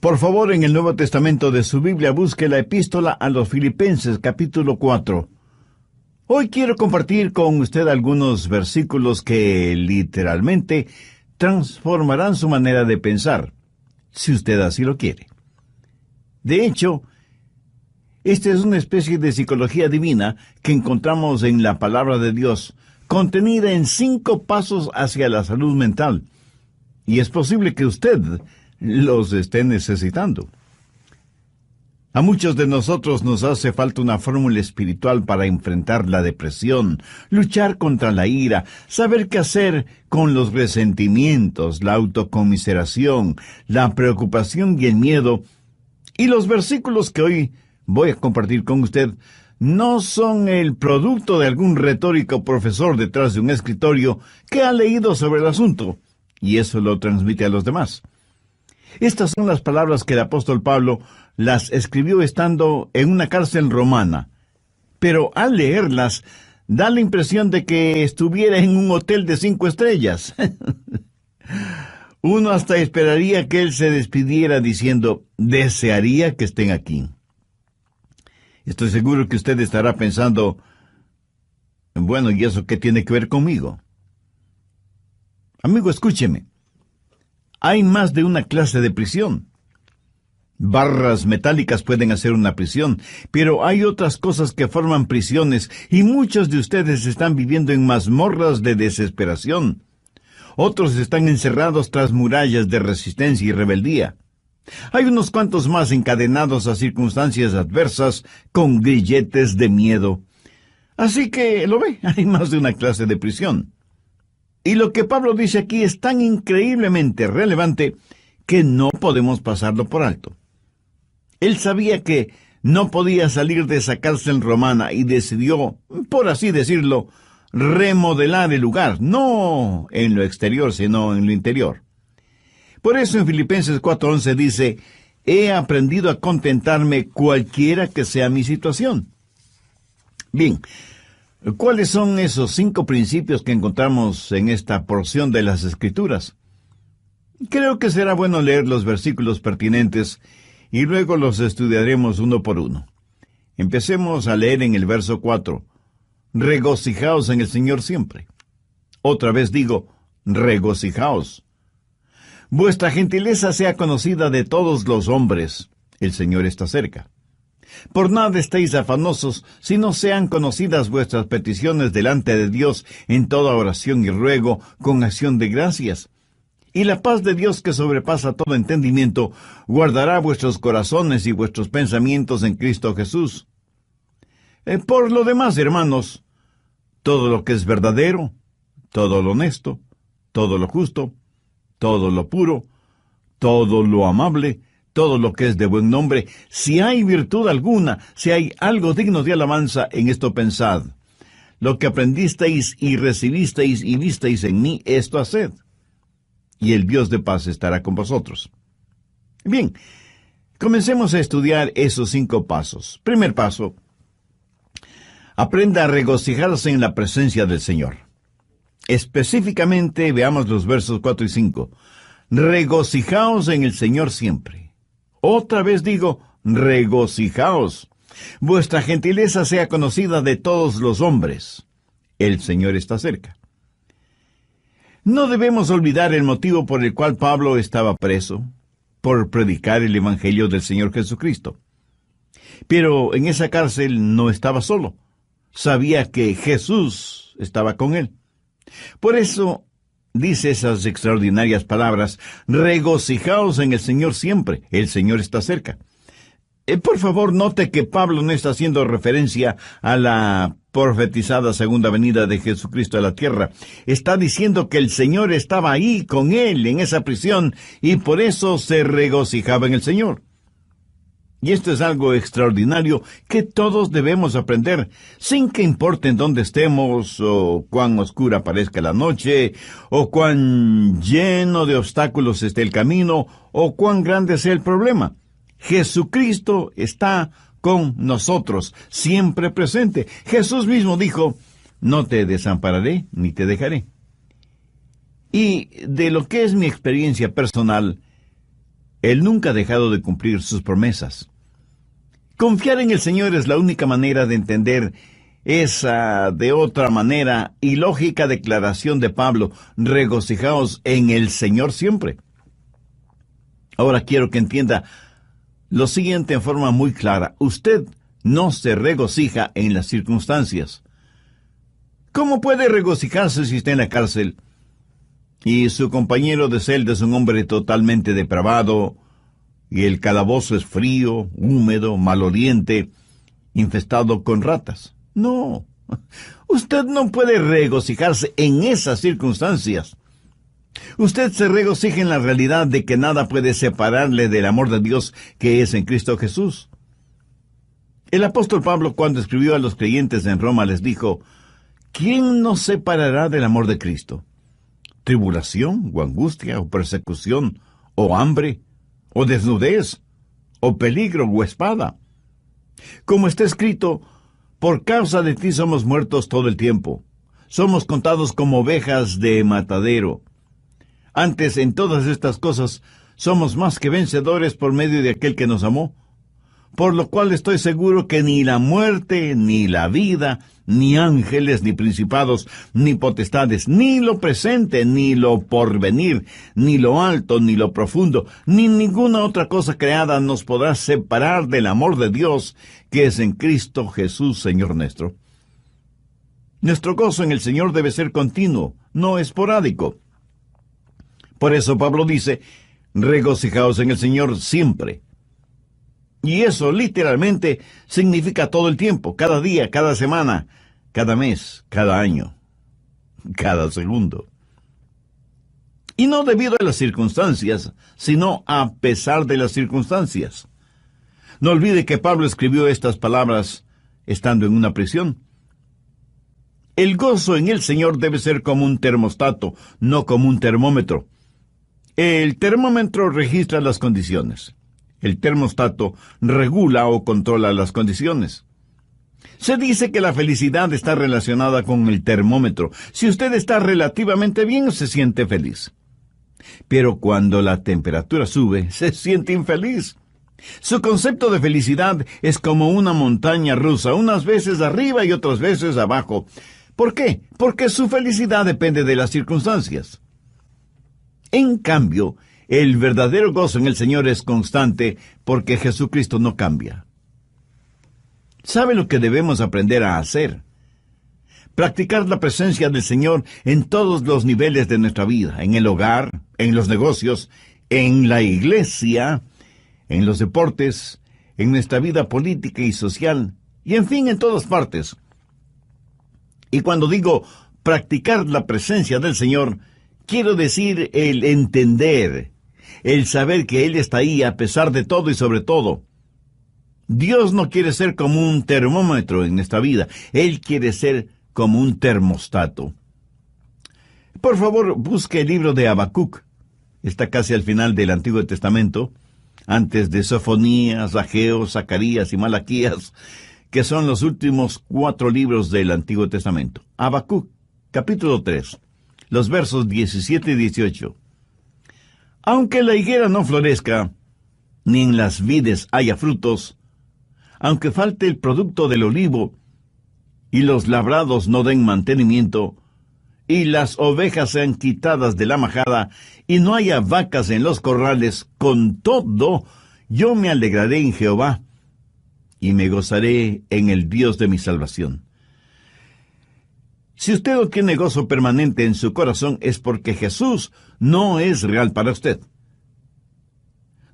Por favor, en el Nuevo Testamento de su Biblia, busque la epístola a los Filipenses, capítulo 4. Hoy quiero compartir con usted algunos versículos que literalmente transformarán su manera de pensar, si usted así lo quiere. De hecho, esta es una especie de psicología divina que encontramos en la palabra de Dios, contenida en 5 pasos hacia la salud mental. Y es posible que usted los esté necesitando. A muchos de nosotros nos hace falta una fórmula espiritual para enfrentar la depresión, luchar contra la ira, saber qué hacer con los resentimientos, la autocomiseración, la preocupación y el miedo. Y los versículos que hoy voy a compartir con usted no son el producto de algún retórico profesor detrás de un escritorio que ha leído sobre el asunto, y eso lo transmite a los demás. Estas son las palabras que el apóstol Pablo las escribió estando en una cárcel romana, pero al leerlas da la impresión de que estuviera en un hotel de 5 estrellas. Uno hasta esperaría que él se despidiera diciendo, desearía que estén aquí. Estoy seguro que usted estará pensando, bueno, ¿y eso qué tiene que ver conmigo? Amigo, escúcheme. Hay más de una clase de prisión. Barras metálicas pueden hacer una prisión, pero hay otras cosas que forman prisiones y muchos de ustedes están viviendo en mazmorras de desesperación. Otros están encerrados tras murallas de resistencia y rebeldía. Hay unos cuantos más encadenados a circunstancias adversas con grilletes de miedo. Así que, ¿lo ve? Hay más de una clase de prisión. Y lo que Pablo dice aquí es tan increíblemente relevante que no podemos pasarlo por alto. Él sabía que no podía salir de esa cárcel romana y decidió, por así decirlo, remodelar el lugar, no en lo exterior, sino en lo interior. Por eso en Filipenses 4:11 dice, he aprendido a contentarme cualquiera que sea mi situación. Bien, ¿cuáles son esos 5 principios que encontramos en esta porción de las Escrituras? Creo que será bueno leer los versículos pertinentes y luego los estudiaremos uno por uno. Empecemos a leer en el verso 4. Regocijaos en el Señor siempre. Otra vez digo, regocijaos. Vuestra gentileza sea conocida de todos los hombres. El Señor está cerca. Por nada estéis afanosos, sino sean conocidas vuestras peticiones delante de Dios en toda oración y ruego, con acción de gracias. Y la paz de Dios, que sobrepasa todo entendimiento, guardará vuestros corazones y vuestros pensamientos en Cristo Jesús. Por lo demás, hermanos, todo lo que es verdadero, todo lo honesto, todo lo justo, todo lo puro, todo lo amable, todo lo que es de buen nombre, si hay virtud alguna, si hay algo digno de alabanza, en esto pensad. Lo que aprendisteis y recibisteis y visteis en mí, esto haced. Y el Dios de paz estará con vosotros. Bien, comencemos a estudiar esos 5 pasos. Primer paso, aprenda a regocijarse en la presencia del Señor. Específicamente, veamos los versos 4 y 5. Regocijaos en el Señor siempre. Otra vez digo, regocijaos. Vuestra gentileza sea conocida de todos los hombres. El Señor está cerca. No debemos olvidar el motivo por el cual Pablo estaba preso, por predicar el Evangelio del Señor Jesucristo. Pero en esa cárcel no estaba solo. Sabía que Jesús estaba con él. Por eso dice esas extraordinarias palabras, regocijaos en el Señor siempre, el Señor está cerca. Por favor, note que Pablo no está haciendo referencia a la profetizada segunda venida de Jesucristo a la tierra. Está diciendo que el Señor estaba ahí con él en esa prisión y por eso se regocijaba en el Señor. Y esto es algo extraordinario que todos debemos aprender, sin que importe en dónde estemos, o cuán oscura parezca la noche, o cuán lleno de obstáculos esté el camino, o cuán grande sea el problema. Jesucristo está con nosotros, siempre presente. Jesús mismo dijo, no te desampararé ni te dejaré. Y de lo que es mi experiencia personal, Él nunca ha dejado de cumplir sus promesas. Confiar en el Señor es la única manera de entender esa, de otra manera, ilógica declaración de Pablo: regocijaos en el Señor siempre. Ahora quiero que entienda lo siguiente en forma muy clara: usted no se regocija en las circunstancias. ¿Cómo puede regocijarse si está en la cárcel y su compañero de celda es un hombre totalmente depravado, y el calabozo es frío, húmedo, maloliente, infestado con ratas? No, usted no puede regocijarse en esas circunstancias. Usted se regocija en la realidad de que nada puede separarle del amor de Dios que es en Cristo Jesús. El apóstol Pablo, cuando escribió a los creyentes en Roma, les dijo: ¿quién nos separará del amor de Cristo? ¿Tribulación, o angustia, o persecución, o hambre, o desnudez, o peligro, o espada? Como está escrito: por causa de ti somos muertos todo el tiempo. Somos contados como ovejas de matadero. Antes, en todas estas cosas, somos más que vencedores por medio de aquel que nos amó. Por lo cual estoy seguro que ni la muerte, ni la vida, ni ángeles, ni principados, ni potestades, ni lo presente, ni lo porvenir, ni lo alto, ni lo profundo, ni ninguna otra cosa creada nos podrá separar del amor de Dios que es en Cristo Jesús, Señor nuestro. Nuestro gozo en el Señor debe ser continuo, no esporádico. Por eso Pablo dice: regocijaos en el Señor siempre. Y eso literalmente significa todo el tiempo, cada día, cada semana, cada mes, cada año, cada segundo. Y no debido a las circunstancias, sino a pesar de las circunstancias. No olvide que Pablo escribió estas palabras estando en una prisión. El gozo en el Señor debe ser como un termostato, no como un termómetro. El termómetro registra las condiciones. El termostato regula o controla las condiciones. Se dice que la felicidad está relacionada con el termómetro. Si usted está relativamente bien, se siente feliz. Pero cuando la temperatura sube, se siente infeliz. Su concepto de felicidad es como una montaña rusa, unas veces arriba y otras veces abajo. ¿Por qué? Porque su felicidad depende de las circunstancias. En cambio, el verdadero gozo en el Señor es constante, porque Jesucristo no cambia. ¿Sabe lo que debemos aprender a hacer? Practicar la presencia del Señor en todos los niveles de nuestra vida, en el hogar, en los negocios, en la iglesia, en los deportes, en nuestra vida política y social, y en fin, en todas partes. Y cuando digo practicar la presencia del Señor, quiero decir el entender, el saber que Él está ahí a pesar de todo y sobre todo. Dios no quiere ser como un termómetro en esta vida. Él quiere ser como un termostato. Por favor, busque el libro de Habacuc. Está casi al final del Antiguo Testamento, antes de Sofonías, Ageo, Zacarías y Malaquías, que son los últimos 4 libros del Antiguo Testamento. Habacuc, capítulo 3, los versos 17 y 18. Aunque la higuera no florezca, ni en las vides haya frutos, aunque falte el producto del olivo, y los labrados no den mantenimiento, y las ovejas sean quitadas de la majada, y no haya vacas en los corrales, con todo yo me alegraré en Jehová, y me gozaré en el Dios de mi salvación. Si usted no tiene gozo permanente en su corazón, es porque Jesús no es real para usted.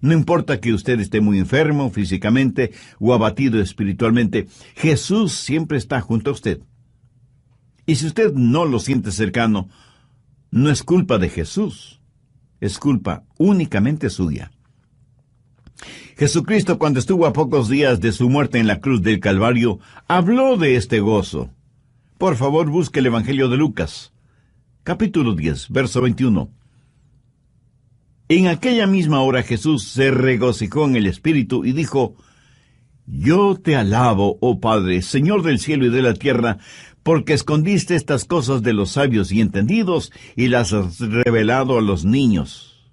No importa que usted esté muy enfermo físicamente o abatido espiritualmente, Jesús siempre está junto a usted. Y si usted no lo siente cercano, no es culpa de Jesús, es culpa únicamente suya. Jesucristo, cuando estuvo a pocos días de su muerte en la cruz del Calvario, habló de este gozo. Por favor, busque el Evangelio de Lucas, capítulo 10, verso 21. En aquella misma hora Jesús se regocijó en el Espíritu y dijo: Yo te alabo, oh Padre, Señor del cielo y de la tierra, porque escondiste estas cosas de los sabios y entendidos y las has revelado a los niños.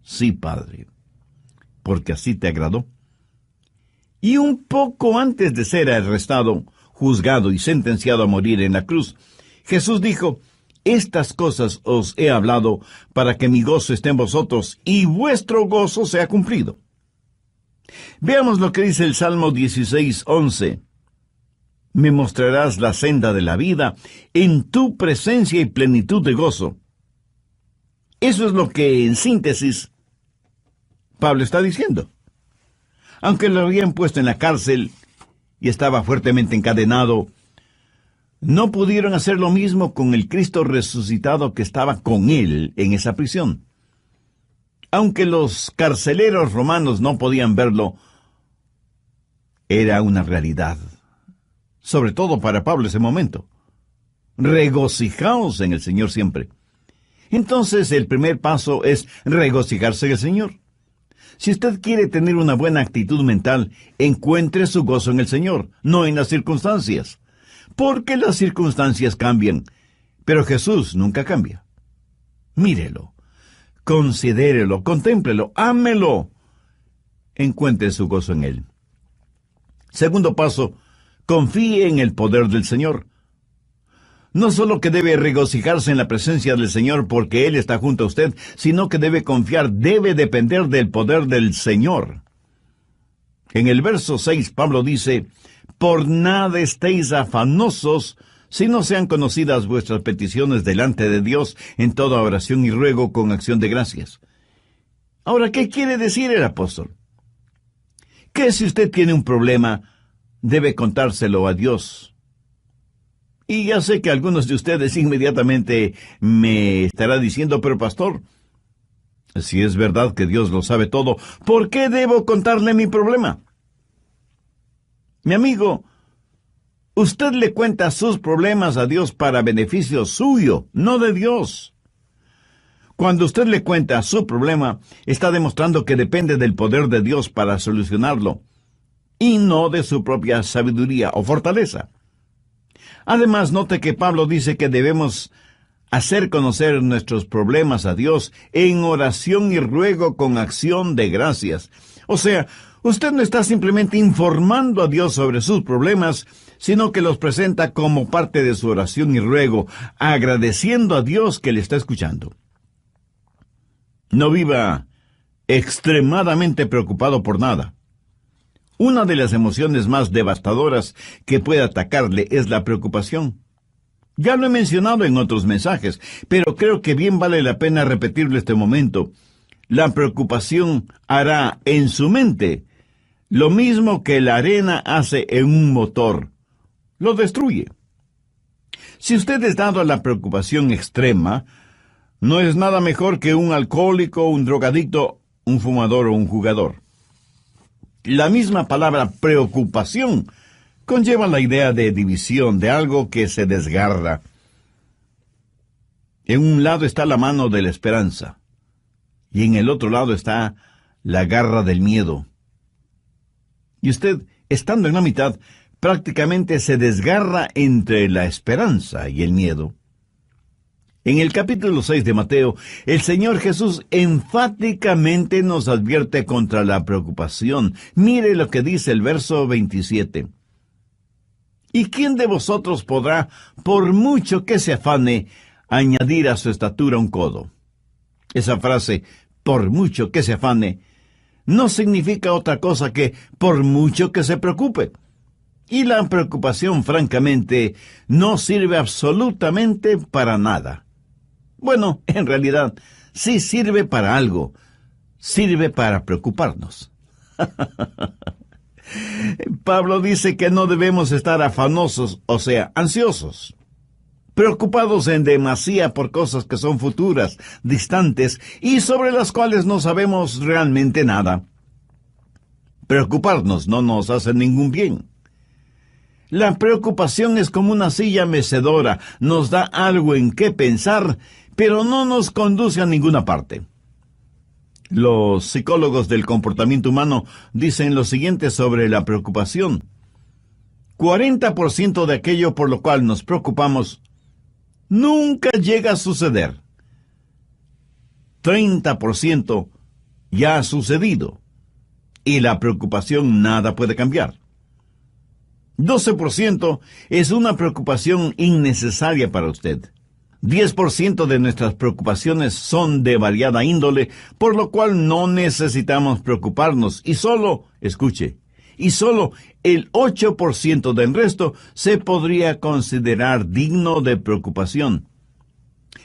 Sí, Padre. porque así te agradó. Y un poco antes de ser arrestado, juzgado y sentenciado a morir en la cruz, Jesús dijo: estas cosas os he hablado para que mi gozo esté en vosotros y vuestro gozo sea cumplido. Veamos lo que dice el Salmo 16:11. Me mostrarás la senda de la vida, en tu presencia y plenitud de gozo. Eso es lo que, en síntesis, Pablo está diciendo. Aunque lo habían puesto en la cárcel y estaba fuertemente encadenado, no pudieron hacer lo mismo con el Cristo resucitado que estaba con él en esa prisión. Aunque los carceleros romanos no podían verlo, era una realidad. Sobre todo para Pablo ese momento. Regocijaos en el Señor siempre. Entonces el primer paso es regocijarse en el Señor. Si usted quiere tener una buena actitud mental, encuentre su gozo en el Señor, no en las circunstancias. Porque las circunstancias cambian, pero Jesús nunca cambia. Mírelo, considérelo, contémplelo, ámelo. Encuentre su gozo en Él. Segundo paso, confíe en el poder del Señor. No solo que debe regocijarse en la presencia del Señor porque Él está junto a usted, sino que debe confiar, debe depender del poder del Señor. En el verso 6, Pablo dice: por nada estéis afanosos, si no sean conocidas vuestras peticiones delante de Dios en toda oración y ruego con acción de gracias. Ahora, ¿qué quiere decir el apóstol? Que si usted tiene un problema, debe contárselo a Dios. Y ya sé que algunos de ustedes inmediatamente me estará diciendo: pero pastor, si es verdad que Dios lo sabe todo, ¿por qué debo contarle mi problema? Mi amigo, usted le cuenta sus problemas a Dios para beneficio suyo, no de Dios. Cuando usted le cuenta su problema, está demostrando que depende del poder de Dios para solucionarlo, y no de su propia sabiduría o fortaleza. Además, note que Pablo dice que debemos hacer conocer nuestros problemas a Dios en oración y ruego con acción de gracias. O sea, usted no está simplemente informando a Dios sobre sus problemas, sino que los presenta como parte de su oración y ruego, agradeciendo a Dios que le está escuchando. No viva extremadamente preocupado por nada. Una de las emociones más devastadoras que puede atacarle es la preocupación. Ya lo he mencionado en otros mensajes, pero creo que bien vale la pena repetirlo este momento. La preocupación hará en su mente lo mismo que la arena hace en un motor. Lo destruye. Si usted es dado a la preocupación extrema, no es nada mejor que un alcohólico, un drogadicto, un fumador o un jugador. La misma palabra preocupación conlleva la idea de división, de algo que se desgarra. En un lado está la mano de la esperanza, y en el otro lado está la garra del miedo. Y usted, estando en la mitad, prácticamente se desgarra entre la esperanza y el miedo. En el capítulo 6 de Mateo, el Señor Jesús enfáticamente nos advierte contra la preocupación. Mire lo que dice el verso 27. ¿Y quién de vosotros podrá, por mucho que se afane, añadir a su estatura un codo? Esa frase, por mucho que se afane, no significa otra cosa que por mucho que se preocupe. Y la preocupación, francamente, no sirve absolutamente para nada. Bueno, en realidad, sí sirve para algo. Sirve para preocuparnos. Pablo dice que no debemos estar afanosos, o sea, ansiosos, preocupados en demasía por cosas que son futuras, distantes, y sobre las cuales no sabemos realmente nada. Preocuparnos no nos hace ningún bien. La preocupación es como una silla mecedora, nos da algo en qué pensar, pero no nos conduce a ninguna parte. Los psicólogos del comportamiento humano dicen lo siguiente sobre la preocupación. 40% de aquello por lo cual nos preocupamos nunca llega a suceder. 30% ya ha sucedido. y la preocupación nada puede cambiar. 12% es una preocupación innecesaria para usted. 10% de nuestras preocupaciones son de variada índole, por lo cual no necesitamos preocuparnos. Y solo, escuche, y solo el 8% del resto se podría considerar digno de preocupación.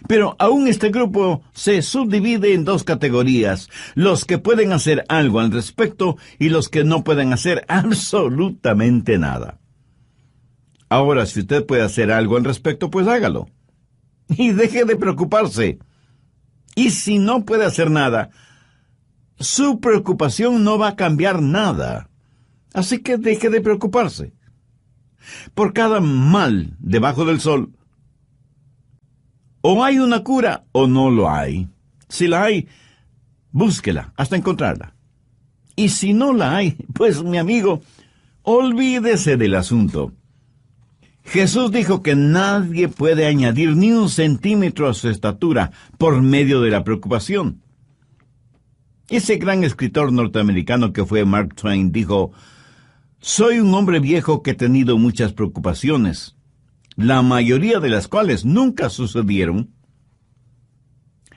Pero aún este grupo se subdivide en dos categorías: los que pueden hacer algo al respecto y los que no pueden hacer absolutamente nada. Ahora, si usted puede hacer algo al respecto, pues hágalo. Y deje de preocuparse. Y si no puede hacer nada, su preocupación no va a cambiar nada. Así que deje de preocuparse. Por cada mal debajo del sol, o hay una cura o no lo hay. Si la hay, búsquela hasta encontrarla. Y si no la hay, pues mi amigo, olvídese del asunto. Jesús dijo que nadie puede añadir ni un centímetro a su estatura por medio de la preocupación. Ese gran escritor norteamericano que fue Mark Twain dijo: «Soy un hombre viejo que he tenido muchas preocupaciones, la mayoría de las cuales nunca sucedieron».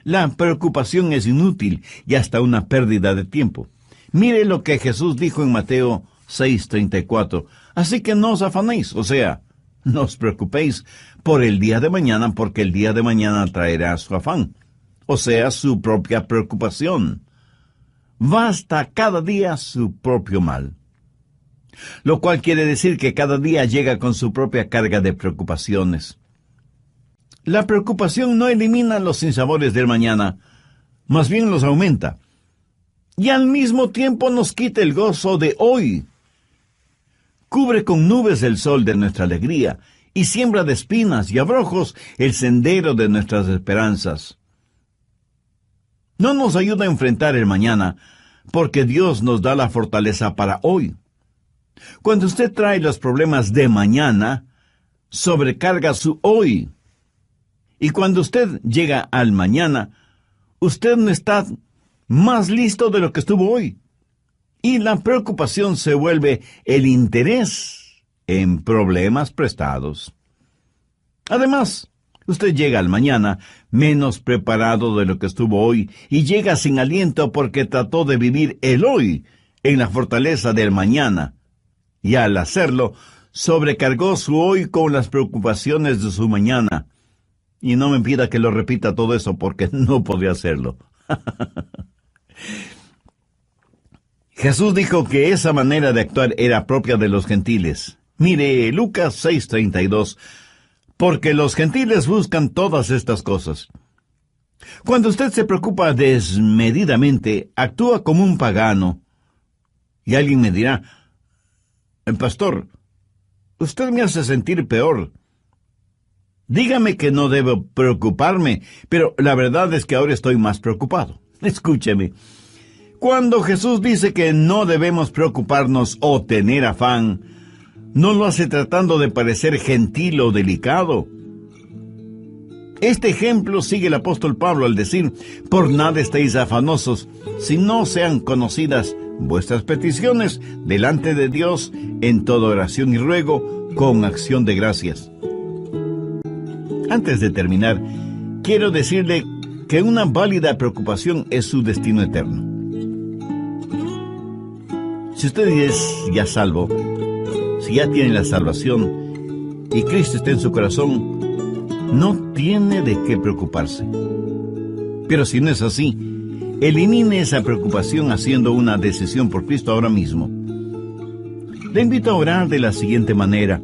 La preocupación es inútil y hasta una pérdida de tiempo. Mire lo que Jesús dijo en Mateo 6:34. «Así que no os afanéis», o sea, no os preocupéis por el día de mañana, porque el día de mañana traerá su afán, o sea, su propia preocupación. Basta cada día su propio mal. Lo cual quiere decir que cada día llega con su propia carga de preocupaciones. La preocupación no elimina los sinsabores del mañana, más bien los aumenta. Y al mismo tiempo nos quita el gozo de hoy. Cubre con nubes el sol de nuestra alegría y siembra de espinas y abrojos el sendero de nuestras esperanzas. No nos ayuda a enfrentar el mañana, porque Dios nos da la fortaleza para hoy. Cuando usted trae los problemas de mañana, sobrecarga su hoy. Y cuando usted llega al mañana, usted no está más listo de lo que estuvo hoy. Y la preocupación se vuelve el interés en problemas prestados. Además, usted llega al mañana menos preparado de lo que estuvo hoy y llega sin aliento porque trató de vivir el hoy en la fortaleza del mañana. Y al hacerlo, sobrecargó su hoy con las preocupaciones de su mañana. Y no me pida que lo repita todo eso porque no podría hacerlo. Jesús dijo que esa manera de actuar era propia de los gentiles. Mire, Lucas 6:32, porque los gentiles buscan todas estas cosas. Cuando usted se preocupa desmedidamente, actúa como un pagano. Y alguien me dirá: «Pastor, usted me hace sentir peor. Dígame que no debo preocuparme, pero la verdad es que ahora estoy más preocupado». Escúcheme. Cuando Jesús dice que no debemos preocuparnos o tener afán, no lo hace tratando de parecer gentil o delicado. Este ejemplo sigue el apóstol Pablo al decir: «Por nada estéis afanosos, si no sean conocidas vuestras peticiones delante de Dios en toda oración y ruego con acción de gracias». Antes de terminar, quiero decirle que una válida preocupación es su destino eterno. Si usted es ya salvo, si ya tiene la salvación y Cristo está en su corazón, no tiene de qué preocuparse. Pero si no es así, elimine esa preocupación haciendo una decisión por Cristo ahora mismo. Le invito a orar de la siguiente manera: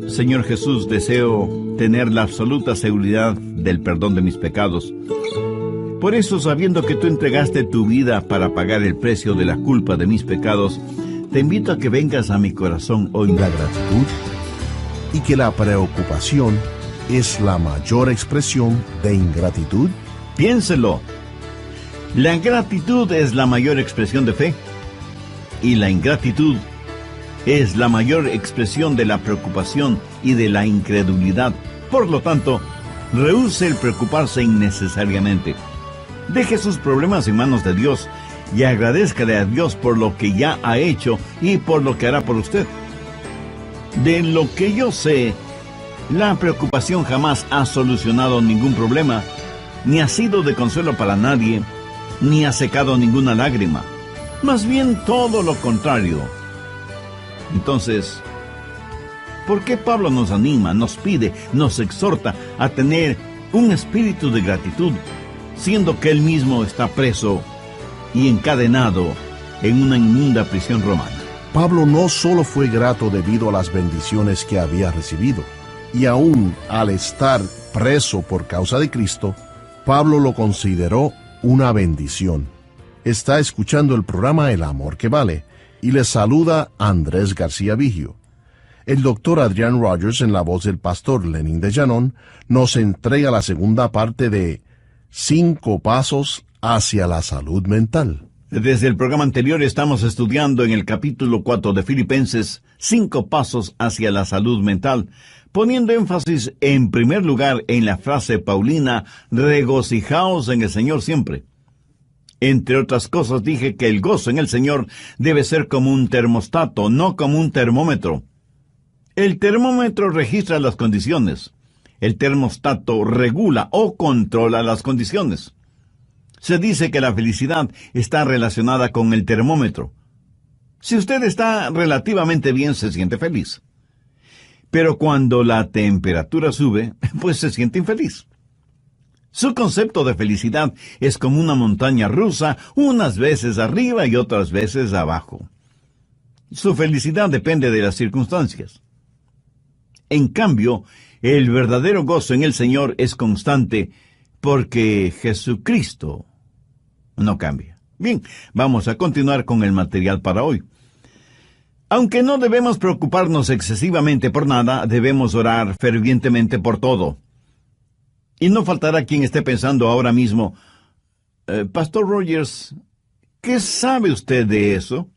Señor Jesús, deseo tener la absoluta seguridad del perdón de mis pecados. Por eso, sabiendo que tú entregaste tu vida para pagar el precio de la culpa de mis pecados, te invito a que vengas a mi corazón hoy. La gratitud y que la preocupación es la mayor expresión de ingratitud. Piénselo. La gratitud es la mayor expresión de fe y la ingratitud es la mayor expresión de la preocupación y de la incredulidad. Por lo tanto, rehúse el preocuparse innecesariamente. Deje sus problemas en manos de Dios y agradézcale a Dios por lo que ya ha hecho y por lo que hará por usted. De lo que yo sé, la preocupación jamás ha solucionado ningún problema, ni ha sido de consuelo para nadie, ni ha secado ninguna lágrima. Más bien todo lo contrario. Entonces, ¿por qué Pablo nos anima, nos pide, nos exhorta a tener un espíritu de gratitud, siendo que él mismo está preso y encadenado en una inmunda prisión romana? Pablo no solo fue grato debido a las bendiciones que había recibido, y aún al estar preso por causa de Cristo, Pablo lo consideró una bendición. Está escuchando el programa El Amor que Vale, y le saluda Andrés García Vigio. El doctor Adrian Rogers, en la voz del pastor Lenín de Llanón, nos entrega la segunda parte de 5 pasos hacia la salud mental. Desde el programa anterior estamos estudiando en el capítulo 4 de Filipenses 5 pasos hacia la salud mental, poniendo énfasis en primer lugar en la frase paulina, regocijaos en el Señor siempre. Entre otras cosas dije que el gozo en el Señor debe ser como un termostato, no como un termómetro. El termómetro registra las condiciones. El termostato regula o controla las condiciones. Se dice que la felicidad está relacionada con el termómetro. Si usted está relativamente bien, se siente feliz. Pero cuando la temperatura sube, pues se siente infeliz. Su concepto de felicidad es como una montaña rusa, unas veces arriba y otras veces abajo. Su felicidad depende de las circunstancias. En cambio, el verdadero gozo en el Señor es constante, porque Jesucristo no cambia. Bien, vamos a continuar con el material para hoy. Aunque no debemos preocuparnos excesivamente por nada, debemos orar fervientemente por todo. Y no faltará quien esté pensando ahora mismo, Pastor Rogers, ¿qué sabe usted de eso?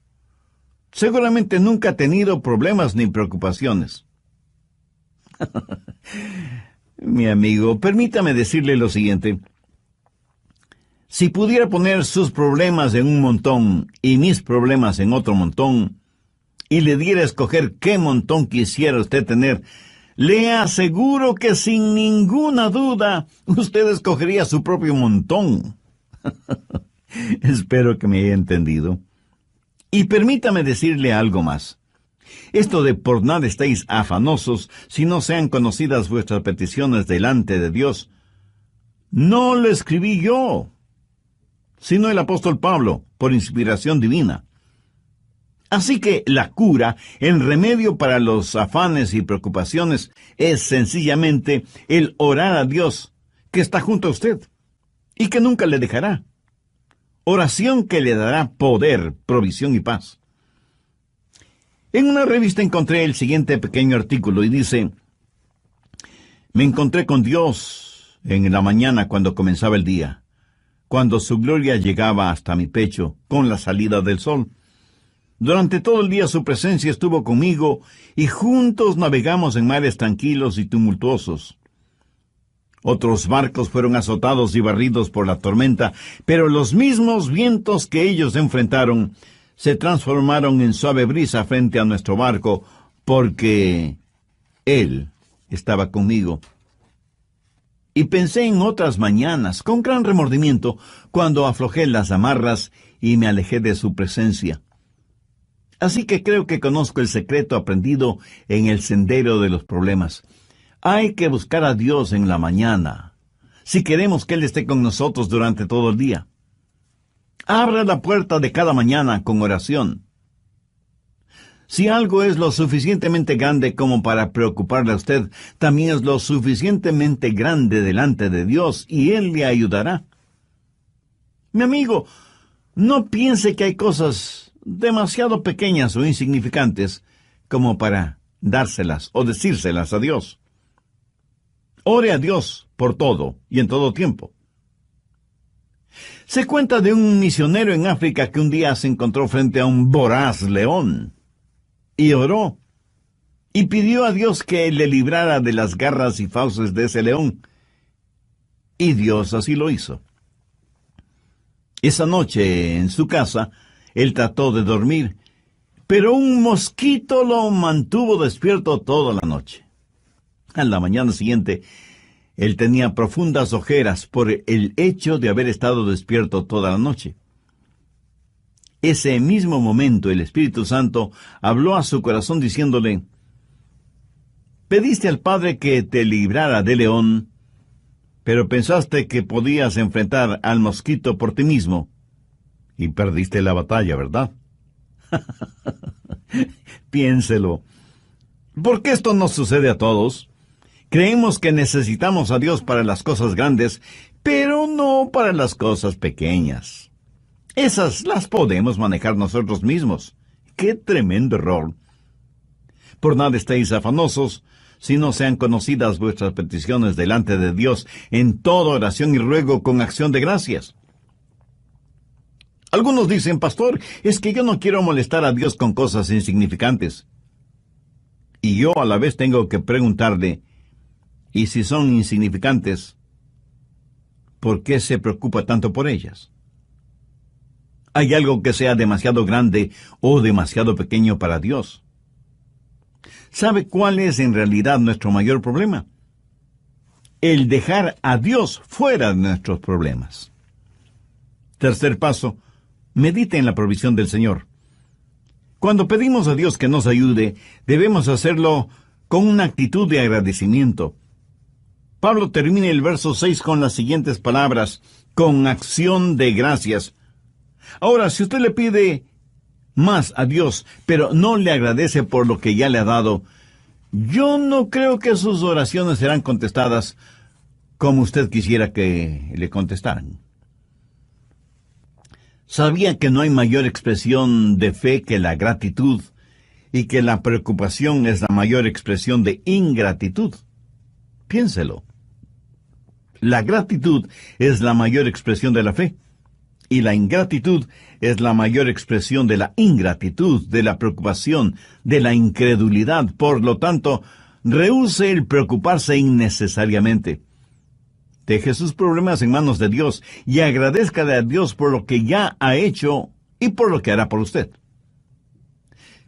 Seguramente nunca ha tenido problemas ni preocupaciones. Mi amigo, permítame decirle lo siguiente. Si pudiera poner sus problemas en un montón y mis problemas en otro montón, y le diera a escoger qué montón quisiera usted tener, le aseguro que sin ninguna duda usted escogería su propio montón. Espero que me haya entendido. Y permítame decirle algo más. Esto de por nada estéis afanosos si no sean conocidas vuestras peticiones delante de Dios, no lo escribí yo, sino el apóstol Pablo, por inspiración divina. Así que la cura, el remedio para los afanes y preocupaciones, es sencillamente el orar a Dios, que está junto a usted, y que nunca le dejará. Oración que le dará poder, provisión y paz. En una revista encontré el siguiente pequeño artículo y dice: me encontré con Dios en la mañana cuando comenzaba el día, cuando su gloria llegaba hasta mi pecho con la salida del sol. Durante todo el día su presencia estuvo conmigo y juntos navegamos en mares tranquilos y tumultuosos. Otros barcos fueron azotados y barridos por la tormenta, pero los mismos vientos que ellos enfrentaron se transformaron en suave brisa frente a nuestro barco, porque Él estaba conmigo. Y pensé en otras mañanas, con gran remordimiento, cuando aflojé las amarras y me alejé de su presencia. Así que creo que conozco el secreto aprendido en el sendero de los problemas. Hay que buscar a Dios en la mañana, si queremos que Él esté con nosotros durante todo el día. Abra la puerta de cada mañana con oración. Si algo es lo suficientemente grande como para preocuparle a usted, también es lo suficientemente grande delante de Dios, y Él le ayudará. Mi amigo, no piense que hay cosas demasiado pequeñas o insignificantes como para dárselas o decírselas a Dios. Ore a Dios por todo y en todo tiempo. Se cuenta de un misionero en África que un día se encontró frente a un voraz león y oró y pidió a Dios que le librara de las garras y fauces de ese león. Y Dios así lo hizo. Esa noche, en su casa, él trató de dormir, pero un mosquito lo mantuvo despierto toda la noche. A la mañana siguiente, él tenía profundas ojeras por el hecho de haber estado despierto toda la noche. Ese mismo momento el Espíritu Santo habló a su corazón diciéndole: «Pediste al Padre que te librara del león, pero pensaste que podías enfrentar al mosquito por ti mismo, y perdiste la batalla, ¿verdad?» Piénselo. ¿Por qué esto nos sucede a todos? Creemos que necesitamos a Dios para las cosas grandes, pero no para las cosas pequeñas. Esas las podemos manejar nosotros mismos. ¡Qué tremendo error! Por nada estéis afanosos, si no sean conocidas vuestras peticiones delante de Dios en toda oración y ruego con acción de gracias. Algunos dicen: «Pastor, es que yo no quiero molestar a Dios con cosas insignificantes». Y yo a la vez tengo que preguntarle: ¿y si son insignificantes, por qué se preocupa tanto por ellas? ¿Hay algo que sea demasiado grande o demasiado pequeño para Dios? ¿Sabe cuál es en realidad nuestro mayor problema? El dejar a Dios fuera de nuestros problemas. Tercer paso: medite en la provisión del Señor. Cuando pedimos a Dios que nos ayude, debemos hacerlo con una actitud de agradecimiento. Pablo termina el verso 6 con las siguientes palabras: con acción de gracias. Ahora, si usted le pide más a Dios, pero no le agradece por lo que ya le ha dado, yo no creo que sus oraciones serán contestadas como usted quisiera que le contestaran. ¿Sabía que no hay mayor expresión de fe que la gratitud, y que la preocupación es la mayor expresión de ingratitud? Piénselo. La gratitud es la mayor expresión de la fe, y la ingratitud es la mayor expresión de la ingratitud, de la preocupación, de la incredulidad. Por lo tanto, rehúse el preocuparse innecesariamente. Deje sus problemas en manos de Dios y agradézcale a Dios por lo que ya ha hecho y por lo que hará por usted.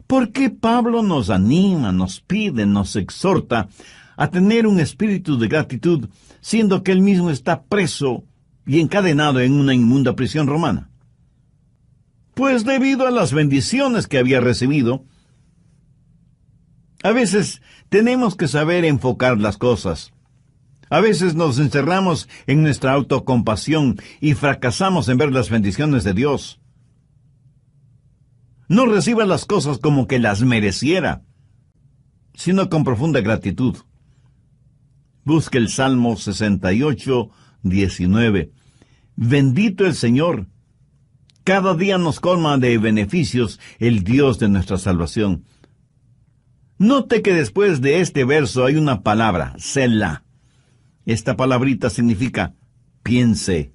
¿Por qué Pablo nos anima, nos pide, nos exhorta a tener un espíritu de gratitud, siendo que él mismo está preso y encadenado en una inmunda prisión romana? Pues debido a las bendiciones que había recibido. A veces tenemos que saber enfocar las cosas. A veces nos encerramos en nuestra autocompasión y fracasamos en ver las bendiciones de Dios. No reciba las cosas como que las mereciera, sino con profunda gratitud. Busque el Salmo 68, 19. Bendito el Señor. Cada día nos colma de beneficios el Dios de nuestra salvación. Note que después de este verso hay una palabra, Selah. Esta palabrita significa piense,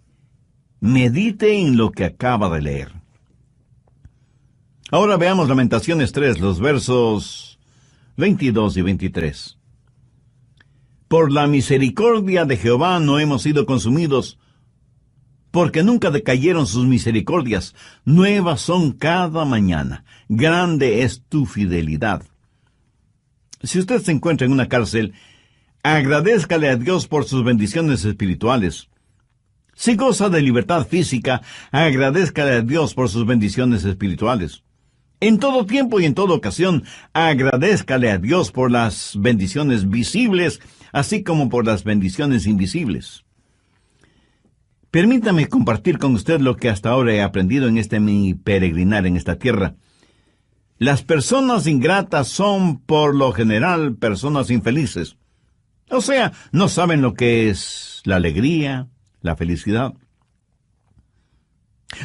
medite en lo que acaba de leer. Ahora veamos Lamentaciones 3, los versos 22 y 23. Por la misericordia de Jehová no hemos sido consumidos, porque nunca decayeron sus misericordias. Nuevas son cada mañana. Grande es tu fidelidad. Si usted se encuentra en una cárcel, agradézcale a Dios por sus bendiciones espirituales. Si goza de libertad física, agradézcale a Dios por sus bendiciones espirituales. En todo tiempo y en toda ocasión, agradézcale a Dios por las bendiciones visibles, así como por las bendiciones invisibles. Permítame compartir con usted lo que hasta ahora he aprendido en mi peregrinar en esta tierra. Las personas ingratas son, por lo general, personas infelices. O sea, no saben lo que es la alegría, la felicidad.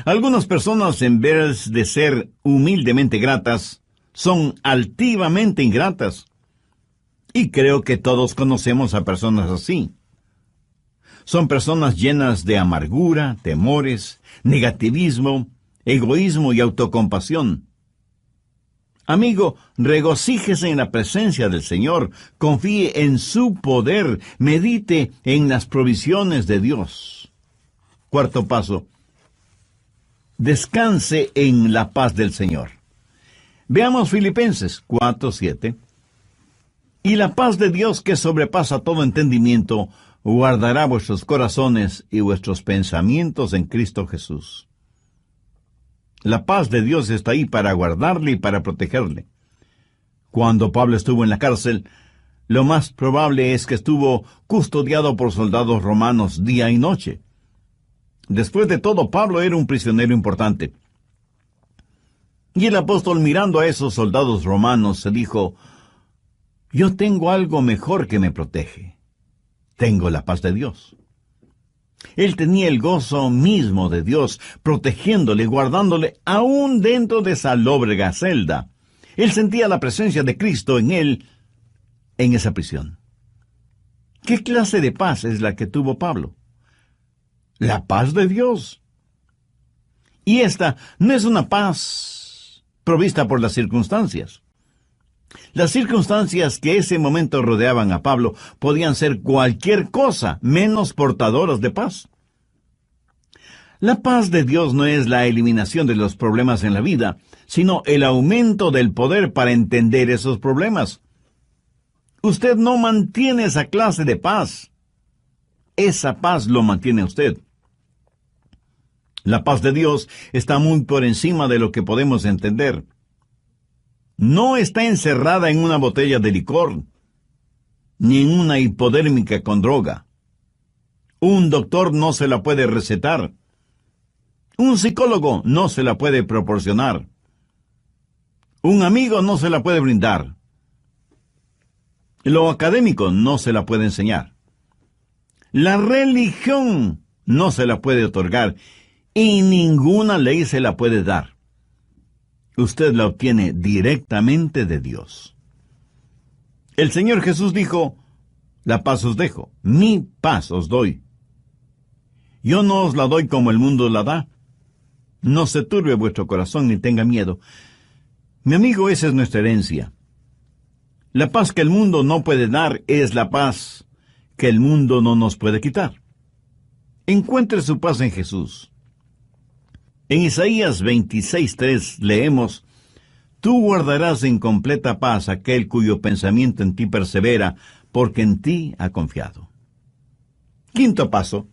Algunas personas, en vez de ser humildemente gratas, son altivamente ingratas. Y creo que todos conocemos a personas así. Son personas llenas de amargura, temores, negativismo, egoísmo y autocompasión. Amigo, regocíjese en la presencia del Señor, confíe en su poder, medite en las provisiones de Dios. Cuarto paso: Descanse en la paz del Señor. Veamos Filipenses 4:7. Y la paz de Dios, que sobrepasa todo entendimiento, guardará vuestros corazones y vuestros pensamientos en Cristo Jesús. La paz de Dios está ahí para guardarle y para protegerle. Cuando Pablo estuvo en la cárcel, lo más probable es que estuvo custodiado por soldados romanos día y noche. Después de todo, Pablo era un prisionero importante. Y el apóstol, mirando a esos soldados romanos, se dijo: yo tengo algo mejor que me protege. Tengo la paz de Dios. Él tenía el gozo mismo de Dios, protegiéndole, guardándole, aún dentro de esa lóbrega celda. Él sentía la presencia de Cristo en él, en esa prisión. ¿Qué clase de paz es la que tuvo Pablo? La paz de Dios. Y esta no es una paz provista por las circunstancias. Las circunstancias que ese momento rodeaban a Pablo podían ser cualquier cosa menos portadoras de paz. La paz de Dios no es la eliminación de los problemas en la vida, sino el aumento del poder para entender esos problemas. Usted no mantiene esa clase de paz. Esa paz lo mantiene usted. La paz de Dios está muy por encima de lo que podemos entender. No está encerrada en una botella de licor, ni en una hipodérmica con droga. Un doctor no se la puede recetar. Un psicólogo no se la puede proporcionar. Un amigo no se la puede brindar. Lo académico no se la puede enseñar. La religión no se la puede otorgar, y ninguna ley se la puede dar. Usted la obtiene directamente de Dios. El Señor Jesús dijo: la paz os dejo, mi paz os doy. Yo no os la doy como el mundo la da. No se turbe vuestro corazón ni tenga miedo. Mi amigo, esa es nuestra herencia. La paz que el mundo no puede dar es la paz que el mundo no nos puede quitar. Encuentre su paz en Jesús. En Isaías 26:3 leemos: tú guardarás en completa paz aquel cuyo pensamiento en ti persevera, porque en ti ha confiado. Quinto paso: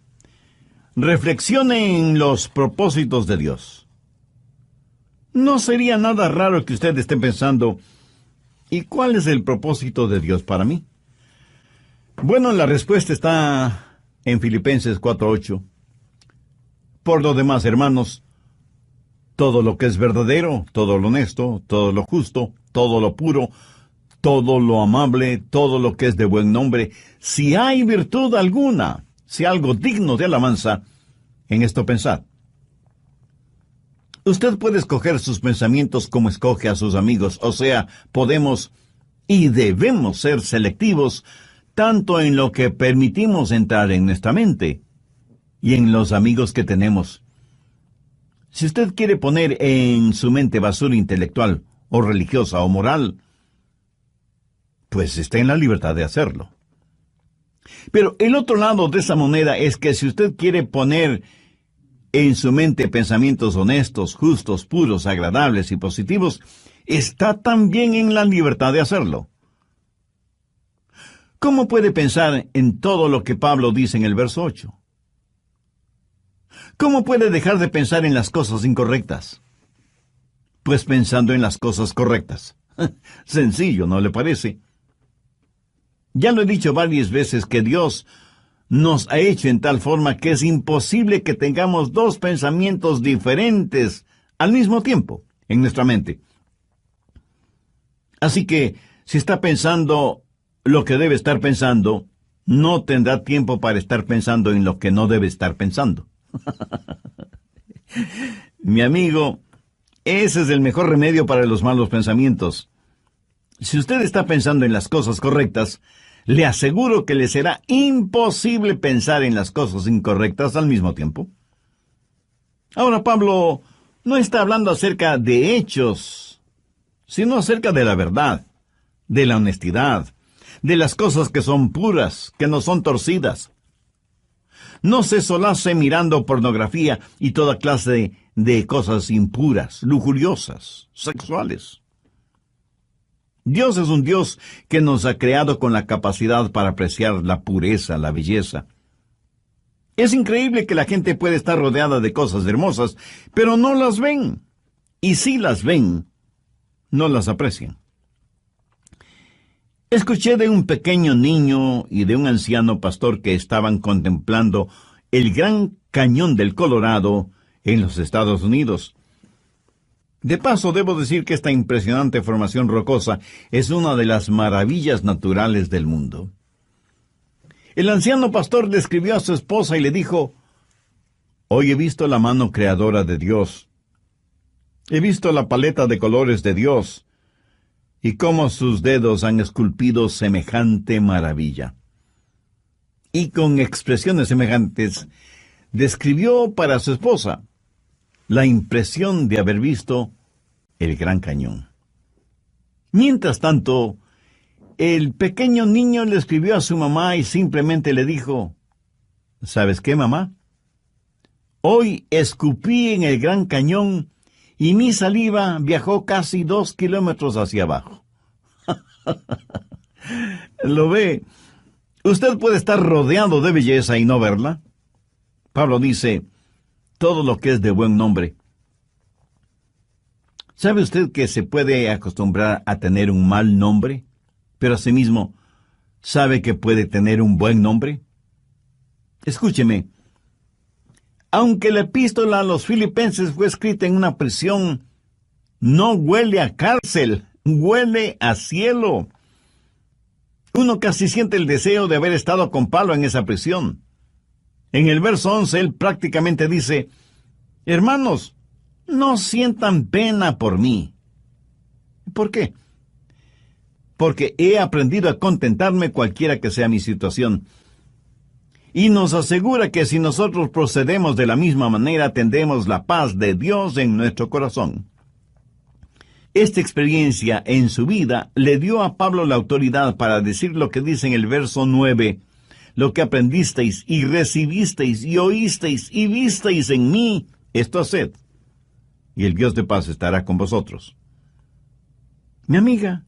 reflexione en los propósitos de Dios. No sería nada raro que usted esté pensando: ¿y cuál es el propósito de Dios para mí? Bueno, la respuesta está en Filipenses 4:8. Por lo demás, hermanos, todo lo que es verdadero, todo lo honesto, todo lo justo, todo lo puro, todo lo amable, todo lo que es de buen nombre, si hay virtud alguna, si algo digno de alabanza, en esto pensad. Usted puede escoger sus pensamientos como escoge a sus amigos, o sea, podemos y debemos ser selectivos tanto en lo que permitimos entrar en nuestra mente y en los amigos que tenemos. Si usted quiere poner en su mente basura intelectual, o religiosa, o moral, pues está en la libertad de hacerlo. Pero el otro lado de esa moneda es que si usted quiere poner en su mente pensamientos honestos, justos, puros, agradables y positivos, está también en la libertad de hacerlo. ¿Cómo puede pensar en todo lo que Pablo dice en el verso 8? ¿Cómo puede dejar de pensar en las cosas incorrectas? Pues pensando en las cosas correctas. Sencillo, ¿no le parece? Ya lo he dicho varias veces que Dios nos ha hecho en tal forma que es imposible que tengamos dos pensamientos diferentes al mismo tiempo en nuestra mente. Así que, si está pensando lo que debe estar pensando, no tendrá tiempo para estar pensando en lo que no debe estar pensando. Mi amigo, ese es el mejor remedio para los malos pensamientos. Si usted está pensando en las cosas correctas, le aseguro que le será imposible pensar en las cosas incorrectas al mismo tiempo. Ahora, Pablo no está hablando acerca de hechos, sino acerca de la verdad, de la honestidad, de las cosas que son puras, que no son torcidas. No se solace mirando pornografía y toda clase de cosas impuras, lujuriosas, sexuales. Dios es un Dios que nos ha creado con la capacidad para apreciar la pureza, la belleza. Es increíble que la gente puede estar rodeada de cosas hermosas, pero no las ven. Y si las ven, no las aprecian. Escuché de un pequeño niño y de un anciano pastor que estaban contemplando el Gran Cañón del Colorado en los Estados Unidos. De paso, debo decir que esta impresionante formación rocosa es una de las maravillas naturales del mundo. El anciano pastor describió a su esposa y le dijo: «Hoy he visto la mano creadora de Dios. He visto la paleta de colores de Dios y cómo sus dedos han esculpido semejante maravilla». Y con expresiones semejantes, describió para su esposa la impresión de haber visto el Gran Cañón. Mientras tanto, el pequeño niño le escribió a su mamá y simplemente le dijo: «¿Sabes qué, mamá? Hoy escupí en el Gran Cañón y mi saliva viajó casi 2 kilómetros hacia abajo». ¿Lo ve? Usted puede estar rodeado de belleza y no verla. Pablo dice: «Todo lo que es de buen nombre». ¿Sabe usted que se puede acostumbrar a tener un mal nombre, pero asimismo sabe que puede tener un buen nombre? Escúcheme. Aunque la epístola a los Filipenses fue escrita en una prisión, no huele a cárcel, huele a cielo. Uno casi siente el deseo de haber estado con Pablo en esa prisión. En el verso 11, él prácticamente dice: «Hermanos, no sientan pena por mí». ¿Por qué? Porque he aprendido a contentarme cualquiera que sea mi situación. Y nos asegura que si nosotros procedemos de la misma manera, tendremos la paz de Dios en nuestro corazón. Esta experiencia en su vida le dio a Pablo la autoridad para decir lo que dice en el verso 9: «Lo que aprendisteis y recibisteis y oísteis y visteis en mí, esto haced, y el Dios de paz estará con vosotros». Mi amiga,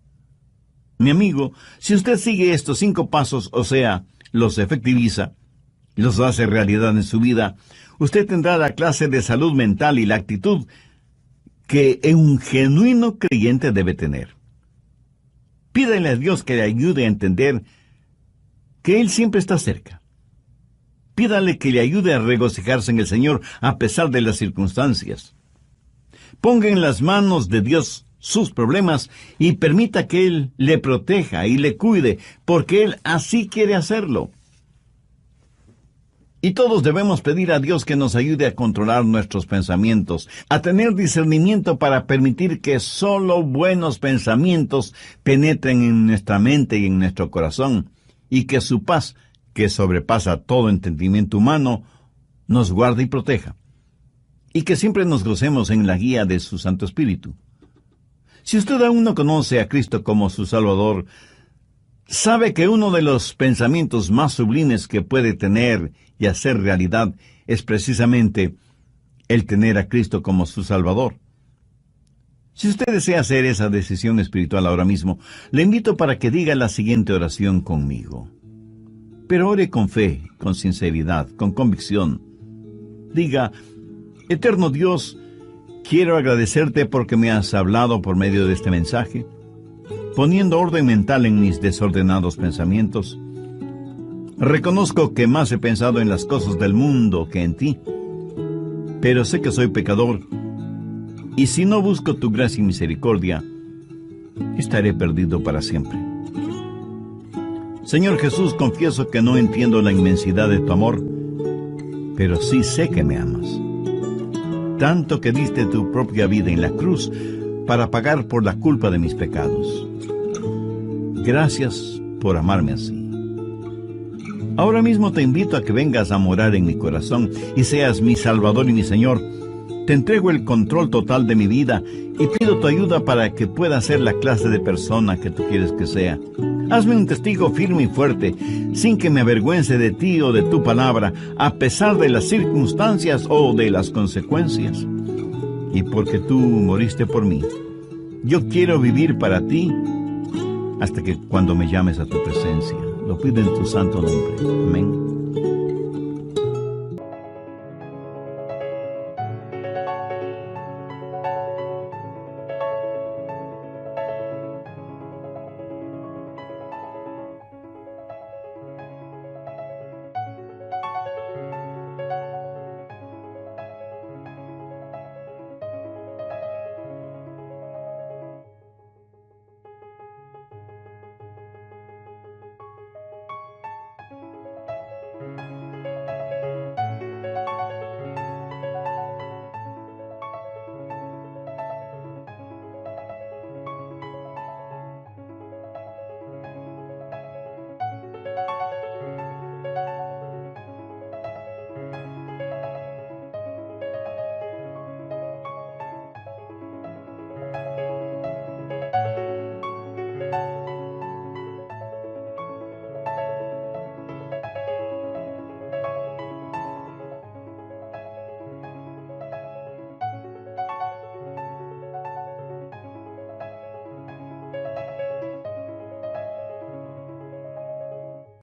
mi amigo, si usted sigue estos 5 pasos, o sea, los efectiviza, los hace realidad en su vida, usted tendrá la clase de salud mental y la actitud que un genuino creyente debe tener. Pídale a Dios que le ayude a entender que Él siempre está cerca. Pídale que le ayude a regocijarse en el Señor a pesar de las circunstancias. Ponga en las manos de Dios sus problemas y permita que Él le proteja y le cuide, porque Él así quiere hacerlo. Y todos debemos pedir a Dios que nos ayude a controlar nuestros pensamientos, a tener discernimiento para permitir que solo buenos pensamientos penetren en nuestra mente y en nuestro corazón, y que su paz, que sobrepasa todo entendimiento humano, nos guarde y proteja, y que siempre nos gocemos en la guía de su Santo Espíritu. Si usted aún no conoce a Cristo como su Salvador, sabe que uno de los pensamientos más sublimes que puede tener y hacer realidad es precisamente el tener a Cristo como su Salvador. Si usted desea hacer esa decisión espiritual ahora mismo, le invito para que diga la siguiente oración conmigo. Pero ore con fe, con sinceridad, con convicción. Diga: «Eterno Dios, quiero agradecerte porque me has hablado por medio de este mensaje, poniendo orden mental en mis desordenados pensamientos. Reconozco que más he pensado en las cosas del mundo que en ti, pero sé que soy pecador, y si no busco tu gracia y misericordia, estaré perdido para siempre. Señor Jesús, confieso que no entiendo la inmensidad de tu amor, pero sí sé que me amas, tanto que diste tu propia vida en la cruz para pagar por la culpa de mis pecados. Gracias por amarme así. Ahora mismo te invito a que vengas a morar en mi corazón y seas mi Salvador y mi Señor. Te entrego el control total de mi vida y pido tu ayuda para que pueda ser la clase de persona que tú quieres que sea. Hazme un testigo firme y fuerte, sin que me avergüence de ti o de tu palabra, a pesar de las circunstancias o de las consecuencias. Y porque tú moriste por mí, yo quiero vivir para ti hasta que cuando me llames a tu presencia. Lo pido en tu santo nombre. Amén.